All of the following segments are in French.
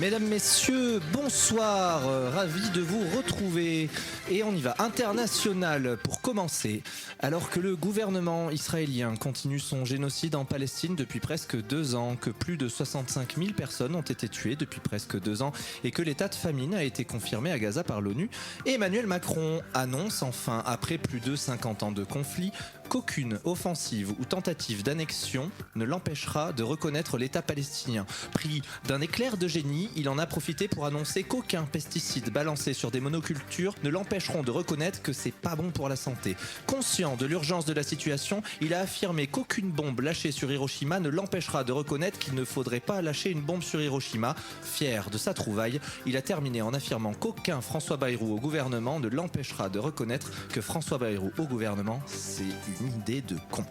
Mesdames, messieurs, bonsoir, ravi de vous retrouver. Et on y va, international pour commencer. Alors que le gouvernement israélien continue son génocide en Palestine depuis presque 2 ans, que plus de 65 000 personnes ont été tuées depuis presque 2 ans et que l'état de famine a été confirmé à Gaza par l'ONU, Emmanuel Macron annonce enfin, après plus de 50 ans de conflit, qu'aucune offensive ou tentative d'annexion ne l'empêchera de reconnaître l'État palestinien. Pris d'un éclair de génie, il en a profité pour annoncer qu'aucun pesticide balancé sur des monocultures ne l'empêcheront de reconnaître que c'est pas bon pour la santé. Conscient de l'urgence de la situation, il a affirmé qu'aucune bombe lâchée sur Hiroshima ne l'empêchera de reconnaître qu'il ne faudrait pas lâcher une bombe sur Hiroshima. Fier de sa trouvaille, il a terminé en affirmant qu'aucun François Bayrou au gouvernement ne l'empêchera de reconnaître que François Bayrou au gouvernement, c'est une idée de con.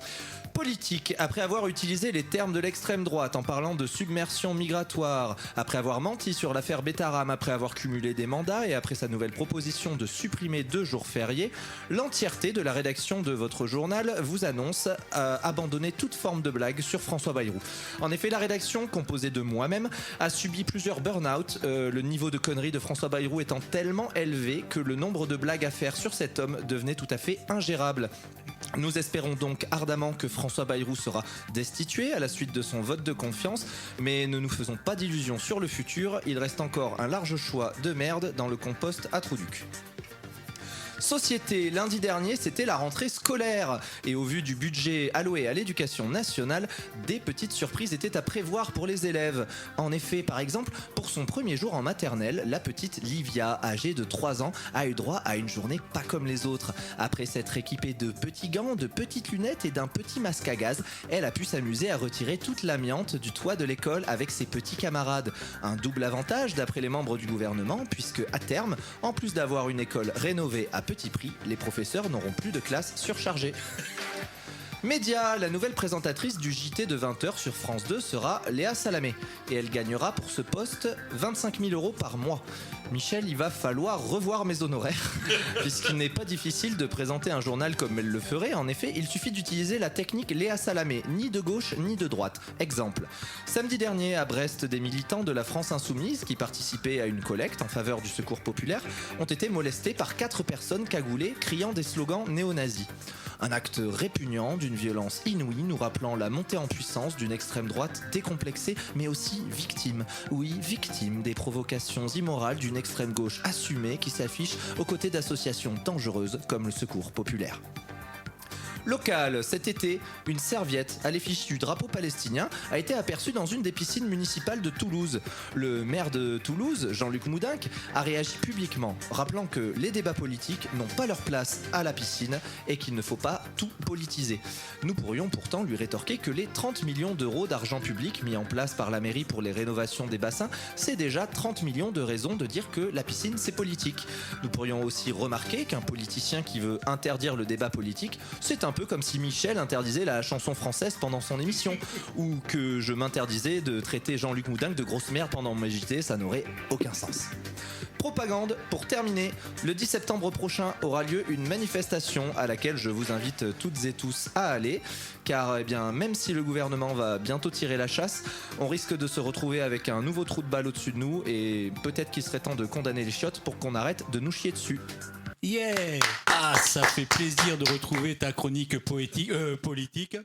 Politique, après avoir utilisé les termes de l'extrême droite en parlant de submersion migratoire, après avoir menti sur l'affaire Betaram, après avoir cumulé des mandats et après sa nouvelle proposition de supprimer 2 jours fériés, l'entièreté de la rédaction de votre journal vous annonce abandonner toute forme de blague sur François Bayrou. En effet, la rédaction, composée de moi-même, a subi plusieurs burn-out, le niveau de conneries de François Bayrou étant tellement élevé que le nombre de blagues à faire sur cet homme devenait tout à fait ingérable. Nous espérons donc ardemment que François Bayrou sera destitué à la suite de son vote de confiance, mais ne nous faisons pas d'illusions sur le futur, il reste encore un large choix de merde dans le compost à Trouduc. Société, lundi dernier, c'était la rentrée scolaire. Et au vu du budget alloué à l'éducation nationale, des petites surprises étaient à prévoir pour les élèves. En effet, par exemple, pour son premier jour en maternelle, la petite Livia, âgée de 3 ans, a eu droit à une journée pas comme les autres. Après s'être équipée de petits gants, de petites lunettes et d'un petit masque à gaz, elle a pu s'amuser à retirer toute l'amiante du toit de l'école avec ses petits camarades. Un double avantage d'après les membres du gouvernement, puisque à terme, en plus d'avoir une école rénovée à petit prix, les professeurs n'auront plus de classes surchargées. Média, la nouvelle présentatrice du JT de 20h sur France 2 sera Léa Salamé et elle gagnera pour ce poste 25 000 € par mois. Michel, il va falloir revoir mes honoraires puisqu'il n'est pas difficile de présenter un journal comme elle le ferait. En effet, il suffit d'utiliser la technique Léa Salamé, ni de gauche ni de droite. Exemple, samedi dernier à Brest, des militants de la France Insoumise qui participaient à une collecte en faveur du secours populaire ont été molestés par 4 personnes cagoulées criant des slogans néo-nazis. Un acte répugnant d'une violence inouïe nous rappelant la montée en puissance d'une extrême droite décomplexée mais aussi victime. Oui, victime des provocations immorales d'une extrême gauche assumée qui s'affiche aux côtés d'associations dangereuses comme le Secours populaire. Local, cet été, une serviette à l'effigie du drapeau palestinien a été aperçue dans une des piscines municipales de Toulouse. Le maire de Toulouse, Jean-Luc Moudenc, a réagi publiquement, rappelant que les débats politiques n'ont pas leur place à la piscine et qu'il ne faut pas tout politiser. Nous pourrions pourtant lui rétorquer que les 30 millions d'euros d'argent public mis en place par la mairie pour les rénovations des bassins, c'est déjà 30 millions de raisons de dire que la piscine c'est politique. Nous pourrions aussi remarquer qu'un politicien qui veut interdire le débat politique, c'est un peu comme si Michel interdisait la chanson française pendant son émission ou que je m'interdisais de traiter Jean-Luc Moudenc de grosse merde pendant mes JT, ça n'aurait aucun sens. Propagande, pour terminer, le 10 septembre prochain aura lieu une manifestation à laquelle je vous invite toutes et tous à aller car eh bien, même si le gouvernement va bientôt tirer la chasse, on risque de se retrouver avec un nouveau trou de balle au-dessus de nous et peut-être qu'il serait temps de condamner les chiottes pour qu'on arrête de nous chier dessus. Yeah! Ah, ça fait plaisir de retrouver ta chronique politique.